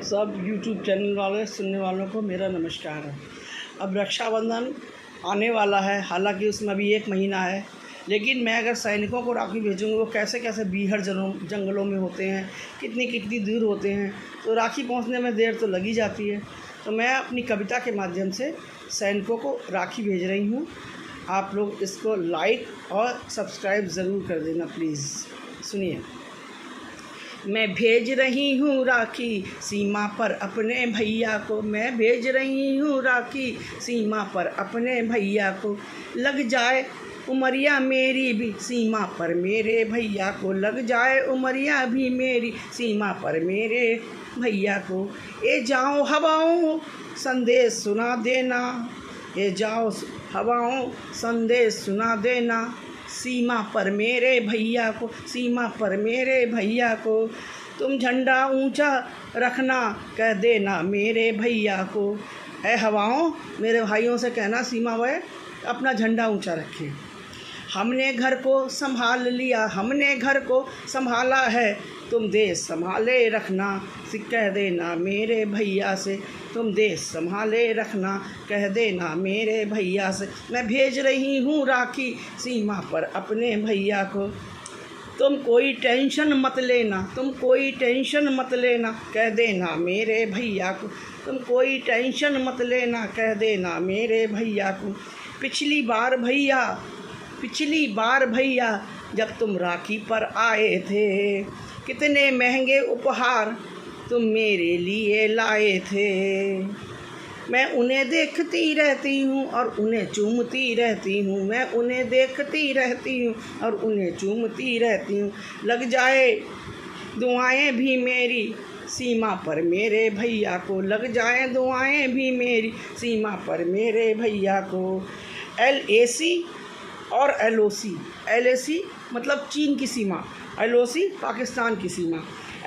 सब YouTube channel वाले सुनने वालों को मेरा नमस्कार है। अब रक्षाबंधन आने वाला है, हालांकि उसमें अभी 1 महीना है, लेकिन मैं अगर सैनिकों को राखी भेजूँगी, वो कैसे कैसे बीहड़ जंगलों में होते हैं, कितनी कितनी दूर होते हैं, तो राखी पहुंचने में देर तो लगी जाती है। तो मैं अपनी कविता के माध्यम से सैनिकों को राखी भेज रही हूँ। आप लोग इसको लाइक और सब्सक्राइब ज़रूर कर देना प्लीज़। सुनिए। मैं भेज रही हूँ राखी सीमा पर अपने भैया को, मैं भेज रही हूँ राखी सीमा पर अपने भैया को। लग जाए उमरिया मेरी भी सीमा पर मेरे भैया को, लग जाए उमरिया भी मेरी सीमा पर मेरे भैया को। ए जाओ हवाओं संदेश सुना देना, ए जाओ हवाओं संदेश सुना देना, सीमा पर मेरे भैया को, सीमा पर मेरे भैया को। तुम झंडा ऊंचा रखना कह देना मेरे भैया को। ऐ हवाओं मेरे भाइयों से कहना सीमा पर अपना झंडा ऊंचा रखें। हमने घर को संभाल लिया, हमने घर को संभाला है, तुम देश संभाले रखना कह देना मेरे भैया से, तुम देश संभाले रखना कह देना मेरे भैया से। मैं भेज रही हूँ राखी सीमा पर अपने भैया को। तुम कोई टेंशन मत लेना, तुम कोई टेंशन मत लेना कह देना मेरे भैया को, तुम कोई टेंशन मत लेना कह देना मेरे भैया को। पिछली बार भैया जब तुम राखी पर आए थे, कितने महंगे उपहार तुम मेरे लिए लाए थे। मैं उन्हें देखती रहती हूँ और उन्हें चूमती रहती हूँ, मैं उन्हें देखती रहती हूँ और उन्हें चूमती रहती हूँ। लग जाए दुआएं भी मेरी सीमा पर मेरे भैया को, लग जाए दुआएं भी मेरी सीमा पर मेरे भैया को। LAC और LOC, LAC मतलब चीन की सीमा, LOC पाकिस्तान की सीमा।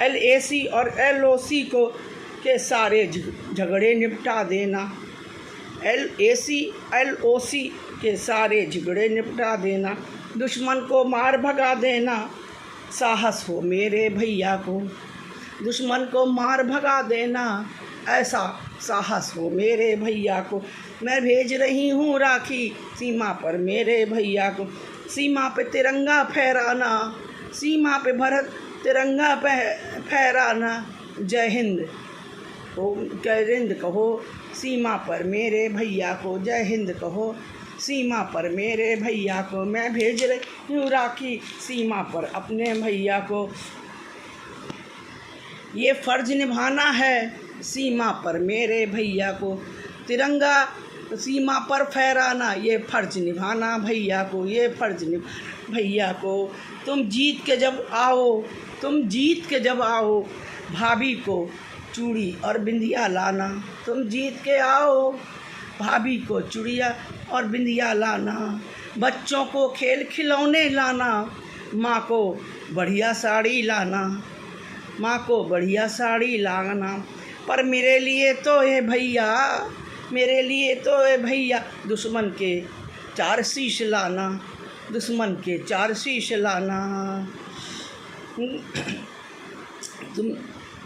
LAC और LOC को के सारे झगड़े निपटा देना, LAC LOC के सारे झगड़े निपटा देना। दुश्मन को मार भगा देना, साहस हो मेरे भैया को, दुश्मन को मार भगा देना, ऐसा साहस हो मेरे भैया को। मैं भेज रही हूँ राखी सीमा पर मेरे भैया को। सीमा पे तिरंगा फहराना, सीमा पे भारत तिरंगा फहराना, जय हिंद हो, जय हिंद कहो सीमा पर मेरे भैया को, जय हिंद कहो सीमा पर मेरे भैया को। मैं भेज रही हूँ राखी सीमा पर अपने भैया को। ये फ़र्ज़ निभाना है सीमा पर मेरे भैया को, तिरंगा सीमा पर फहराना, ये फ़र्ज़ निभाना भैया को, ये फ़र्ज़ निभाना भैया को। तुम जीत के जब आओ भाभी को चूड़ी और बिंदिया लाना, तुम जीत के आओ भाभी को चूड़िया और बिंदिया लाना। बच्चों को खेल खिलौने लाना, माँ को बढ़िया साड़ी लाना, माँ को बढ़िया साड़ी लाना। पर मेरे लिए तो ये भैया, मेरे लिए तो ये भैया दुश्मन के 4 शीश लाना, दुश्मन के 4 शीश लाना। तुम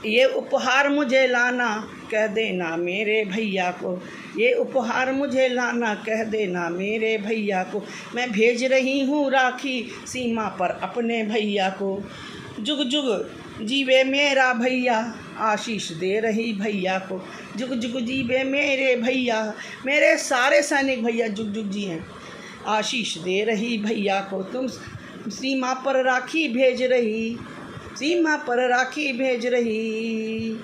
ये उपहार मुझे लाना कह देना मेरे भैया को, ये उपहार मुझे लाना कह देना मेरे भैया को। मैं भेज रही हूँ राखी सीमा पर अपने भैया को। जुग जुग जीवे मेरा भैया आशीष दे रही भैया को, जुग जुग जीवे मेरे भैया, मेरे सारे सैनिक भैया जुग जुग जी हैं, आशीष दे रही भैया को। तुम सीमा पर राखी भेज रही, सीमा पर राखी भेज रही,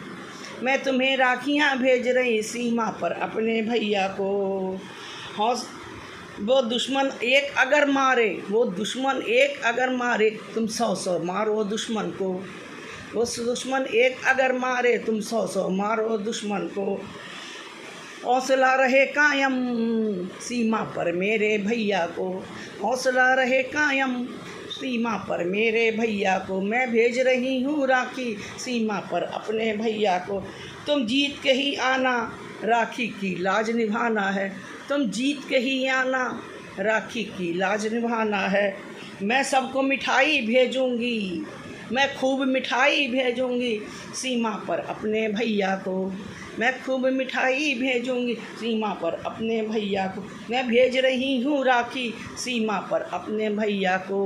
मैं तुम्हें राखियाँ भेज रही सीमा पर अपने भैया को। वो दुश्मन एक अगर मारे, वो दुश्मन एक अगर मारे, तुम 100 मारो दुश्मन को, वो दुश्मन एक अगर मारे, तुम 100 मारो दुश्मन को। हौसला रहे कायम सीमा पर मेरे भैया को, हौसला रहे कायम सीमा पर मेरे भैया को। मैं भेज रही हूँ राखी सीमा पर अपने भैया को। तुम जीत के ही आना राखी की लाज निभाना है, तुम जीत के ही आना राखी की लाज निभाना है। मैं सबको मिठाई भेजूँगी, मैं खूब मिठाई भेजूँगी सीमा पर अपने भैया को, मैं खूब मिठाई भेजूँगी सीमा पर अपने भैया को, मैं भेज रही हूँ राखी सीमा पर अपने भैया को।